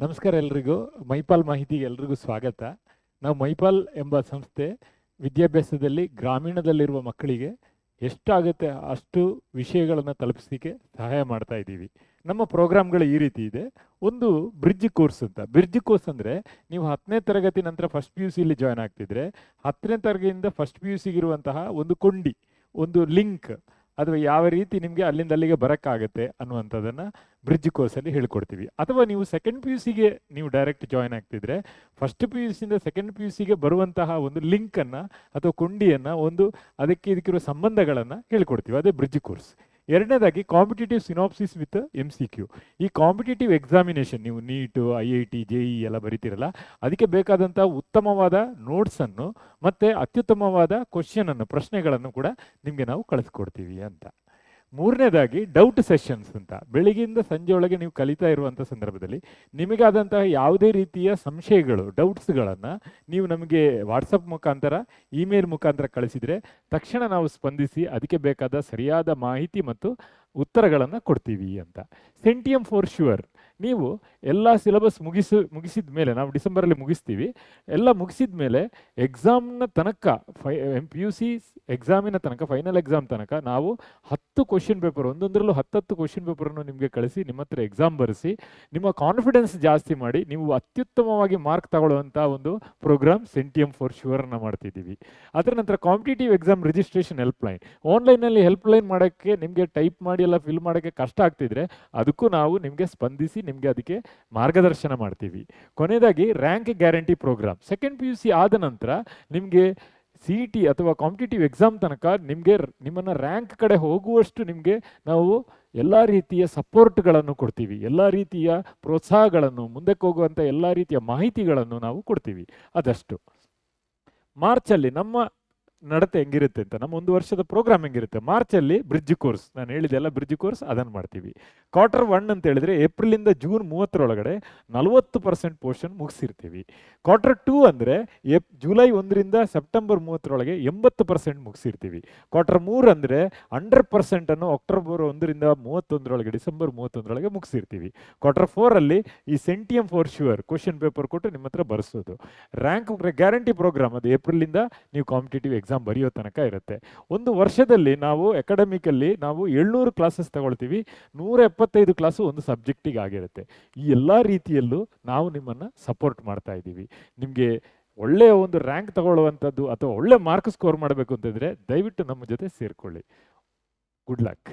ನಮಸ್ಕಾರ ಎಲ್ರಿಗೂ. ಮೈಪಾಲ್ ಮಾಹಿತಿಗೆ ಎಲ್ರಿಗೂ ಸ್ವಾಗತ. ನಾವು ಮೈಪಾಲ್ ಎಂಬ ಸಂಸ್ಥೆ ವಿದ್ಯಾಭ್ಯಾಸದಲ್ಲಿ ಗ್ರಾಮೀಣದಲ್ಲಿರುವ ಮಕ್ಕಳಿಗೆ ಎಷ್ಟಾಗುತ್ತೆ ಅಷ್ಟು ವಿಷಯಗಳನ್ನು ತಲುಪಿಸಲಿಕ್ಕೆ ಸಹಾಯ ಮಾಡ್ತಾ ಇದ್ದೀವಿ. ನಮ್ಮ ಪ್ರೋಗ್ರಾಮ್ಗಳು ಈ ರೀತಿ ಇದೆ. ಒಂದು ಬ್ರಿಡ್ಜ್ ಕೋರ್ಸ್ ಅಂತ. ಬ್ರಿಡ್ಜ್ ಕೋರ್ಸ್ ಅಂದರೆ ನೀವು 10ನೇ ತರಗತಿ ನಂತರ ಫಸ್ಟ್ ಪಿ ಯು ಸಿಲಿ ಜಾಯ್ನ್ ಆಗ್ತಿದ್ರೆ 10ನೇ ತರಗತಿಯಿಂದ ಫಸ್ಟ್ ಪಿ ಯು ಸಿಗಿರುವಂತಹ ಒಂದು ಕೊಂಡಿ, ಒಂದು ಲಿಂಕ್, ಅಥವಾ ಯಾವ ರೀತಿ ನಿಮಗೆ ಅಲ್ಲಿಂದ ಅಲ್ಲಿಗೆ ಬರೋಕ್ಕಾಗತ್ತೆ ಅನ್ನುವಂಥದ್ದನ್ನು ಬ್ರಿಡ್ಜ್ ಕೋರ್ಸಲ್ಲಿ ಹೇಳ್ಕೊಡ್ತೀವಿ. ಅಥವಾ ನೀವು ಸೆಕೆಂಡ್ ಪಿ ಯು ಸಿಗೆ ನೀವು ಡೈರೆಕ್ಟ್ ಜಾಯ್ನ್ ಆಗ್ತಿದ್ರೆ ಫಸ್ಟ್ ಪಿ ಯು ಸಿಯಿಂದ ಸೆಕೆಂಡ್ ಪಿ ಯು ಸಿಗೆ ಬರುವಂತಹ ಒಂದು ಲಿಂಕನ್ನು ಅಥವಾ ಕೊಂಡಿಯನ್ನು, ಒಂದು ಅದಕ್ಕೆ ಇದಕ್ಕಿರುವ ಸಂಬಂಧಗಳನ್ನು ಹೇಳ್ಕೊಡ್ತೀವಿ. ಅದೇ ಬ್ರಿಡ್ಜ್ ಕೋರ್ಸ್. ಎರಡನೇದಾಗಿ ಕಾಂಪಿಟೇಟಿವ್ ಸಿನಾಪ್ಸಿಸ್ ವಿತ್ MCQ. ಈ ಕಾಂಪಿಟೇಟಿವ್ ಎಕ್ಸಾಮಿನೇಷನ್, ನೀವು ನೀಟು, IIT, JEE ಎಲ್ಲ ಬರೀತಿರಲ್ಲ, ಅದಕ್ಕೆ ಬೇಕಾದಂಥ ಉತ್ತಮವಾದ ನೋಟ್ಸನ್ನು ಮತ್ತು ಅತ್ಯುತ್ತಮವಾದ ಕ್ವಶನನ್ನು, ಪ್ರಶ್ನೆಗಳನ್ನು ಕೂಡ ನಿಮಗೆ ನಾವು ಕಳಿಸ್ಕೊಡ್ತೀವಿ ಅಂತ. ಮೂರನೇದಾಗಿ ಡೌಟ್ ಸೆಷನ್ಸ್ ಅಂತ. ಬೆಳಿಗ್ಗೆಯಿಂದ ಸಂಜೆಯೊಳಗೆ ನೀವು ಕಲಿತಾ ಇರುವಂಥ ಸಂದರ್ಭದಲ್ಲಿ ನಿಮಗಾದಂತಹ ಯಾವುದೇ ರೀತಿಯ ಸಂಶಯಗಳು, ಡೌಟ್ಸ್ಗಳನ್ನು ನೀವು ನಮಗೆ ವಾಟ್ಸಪ್ ಮುಖಾಂತರ, ಇಮೇಲ್ ಮುಖಾಂತರ ಕಳಿಸಿದರೆ ತಕ್ಷಣ ನಾವು ಸ್ಪಂದಿಸಿ ಅದಕ್ಕೆ ಬೇಕಾದ ಸರಿಯಾದ ಮಾಹಿತಿ ಮತ್ತು ಉತ್ತರಗಳನ್ನು ಕೊಡ್ತೀವಿ ಅಂತ. ಸೆಂಟಿಯಮ್ ಫಾರ್ ಶ್ಯೂರ್. ನೀವು ಎಲ್ಲ ಸಿಲೆಬಸ್ ಮುಗಿಸಿದ ಮೇಲೆ, ನಾವು ಡಿಸೆಂಬರಲ್ಲಿ ಮುಗಿಸ್ತೀವಿ, ಎಲ್ಲ ಮುಗಿಸಿದ ಮೇಲೆ ಎಕ್ಸಾಮ್ನ ತನಕ, PUC ಎಕ್ಸಾಮಿನ ತನಕ, ಫೈನಲ್ ಎಕ್ಸಾಮ್ ತನಕ ನಾವು 10 ಕ್ವಶನ್ ಪೇಪರ್, ಒಂದೊಂದರಲ್ಲೂ 10 ಕ್ವಶನ್ ಪೇಪರನ್ನು ನಿಮಗೆ ಕಳಿಸಿ, ನಿಮ್ಮ ಹತ್ರ ಎಕ್ಸಾಮ್ ಬರೆಸಿ, ನಿಮ್ಮ ಕಾನ್ಫಿಡೆನ್ಸ್ ಜಾಸ್ತಿ ಮಾಡಿ ನೀವು ಅತ್ಯುತ್ತಮವಾಗಿ ಮಾರ್ಕ್ ತಗೊಳ್ಳುವಂಥ ಒಂದು ಪ್ರೋಗ್ರಾಮ್ ಸೆಂಟಿಯಮ್ ಫಾರ್ ಶ್ಯೂರನ್ನು ಮಾಡ್ತಿದ್ದೀವಿ. ಅದರ ನಂತರ ಕಾಂಪಿಟೇಟಿವ್ ಎಕ್ಸಾಮ್ ರಿಜಿಸ್ಟ್ರೇಷನ್ ಹೆಲ್ಪ್ಲೈನ್. ಆನ್ಲೈನಲ್ಲಿ ಹೆಲ್ಪ್ಲೈನ್ ಮಾಡೋಕ್ಕೆ, ನಿಮಗೆ ಟೈಪ್ ಮಾಡಿ ಎಲ್ಲ ಫಿಲ್ ಮಾಡೋಕ್ಕೆ ಕಷ್ಟ ಆಗ್ತಿದ್ರೆ ಅದಕ್ಕೂ ನಾವು ನಿಮಗೆ ಸ್ಪಂದಿಸಿ ನಿಮಗೆ ಅದಕ್ಕೆ ಮಾರ್ಗದರ್ಶನ ಮಾಡ್ತೀವಿ. ಕೊನೆಯದಾಗಿ rank guarantee programme. Second PUC ಆದ ನಂತರ ನಿಮಗೆ CET ಅಥವಾ ಕಾಂಪಿಟೇಟಿವ್ ಎಕ್ಸಾಮ್ ತನಕ ನಿಮ್ಮನ್ನು ರ್ಯಾಂಕ್ ಕಡೆ ಹೋಗುವಷ್ಟು ನಿಮಗೆ ನಾವು ಎಲ್ಲ ರೀತಿಯ ಸಪೋರ್ಟ್ಗಳನ್ನು ಕೊಡ್ತೀವಿ, ಎಲ್ಲ ರೀತಿಯ ಪ್ರೋತ್ಸಾಹಗಳನ್ನು, ಮುಂದಕ್ಕೆ ಹೋಗುವಂಥ ಎಲ್ಲ ರೀತಿಯ ಮಾಹಿತಿಗಳನ್ನು ನಾವು ಕೊಡ್ತೀವಿ. ಅದಷ್ಟು. ಮಾರ್ಚಲ್ಲಿ ನಮ್ಮ ನಡತೆ ಹೆಂಗಿರುತ್ತೆ ಅಂತ, ನಮ್ಮ 1 ವರ್ಷದ ಪ್ರೋಗ್ರಾಮ್ ಹೆಂಗಿರುತ್ತೆ. ಮಾರ್ಚಲ್ಲಿ ಬ್ರಿಡ್ಜ್ ಕೋರ್ಸ್, ನಾನು ಹೇಳಿದೆಲ್ಲ ಬ್ರಿಡ್ಜ್ ಕೋರ್ಸ್, ಅದನ್ನು ಮಾಡ್ತೀವಿ. ಕ್ವಾರ್ಟರ್ 1 ಅಂತ ಹೇಳಿದ್ರೆ ಏಪ್ರಿಲಿಂದ ಜೂನ್ 30ರೊಳಗಡೆ 40% ಪೋರ್ಷನ್ ಮುಗಿಸಿರ್ತೀವಿ. ಕ್ವಾರ್ಟರ್ 2 ಅಂದರೆ ಜುಲೈ 1ರಿಂದ ಸೆಪ್ಟೆಂಬರ್ 30ರೊಳಗೆ 80% ಮುಗಿಸಿರ್ತೀವಿ. ಕ್ವಾರ್ಟರ್ 3 ಅಂದರೆ 100% ಅಕ್ಟೋಬರ್ 1ರಿಂದ 31ರೊಳಗೆ, ಡಿಸೆಂಬರ್ 31ರೊಳಗೆ ಮುಗಿಸಿರ್ತೀವಿ. ಕ್ವಾರ್ಟರ್ 4ಅಲ್ಲಿ ಈ ಸೆಂಟಿಯಮ್ ಫಾರ್ ಶ್ಯೂರ್ ಕ್ವಶನ್ ಪೇಪರ್ ಕೊಟ್ಟು ನಿಮ್ಮ ಹತ್ರ ಬರೆಸೋದು. ರ್ಯಾಂಕ್ ಗ್ಯಾರಂಟಿ ಪ್ರೋಗ್ರಾಮ್, ಅದು ಏಪ್ರಿಲಿಂದ ನೀವು ಕಾಂಪಿಟೇಟಿವ್ ಎಕ್ಸಾಮ್ ಬರೆಯೋ ತನಕ ಇರುತ್ತೆ. 1 ವರ್ಷದಲ್ಲಿ ನಾವು ಅಕಾಡೆಮಿಕಲ್ಲಿ ನಾವು 700 ಕ್ಲಾಸಸ್ ತಗೊಳ್ತೀವಿ. 175 ಕ್ಲಾಸು ಒಂದು ಸಬ್ಜೆಕ್ಟಿಗೆ ಆಗಿರುತ್ತೆ. ಈ ಎಲ್ಲ ರೀತಿಯಲ್ಲೂ ನಾವು ನಿಮ್ಮನ್ನು ಸಪೋರ್ಟ್ ಮಾಡ್ತಾ ಇದ್ದೀವಿ. ನಿಮಗೆ ಒಳ್ಳೆಯ ಒಂದು ರ್ಯಾಂಕ್ ತಗೊಳ್ಳುವಂಥದ್ದು ಅಥವಾ ಒಳ್ಳೆ ಮಾರ್ಕ್ ಸ್ಕೋರ್ ಮಾಡಬೇಕು ಅಂತಂದರೆ ದಯವಿಟ್ಟು ನಮ್ಮ ಜೊತೆ ಸೇರಿಕೊಳ್ಳಿ. Good luck.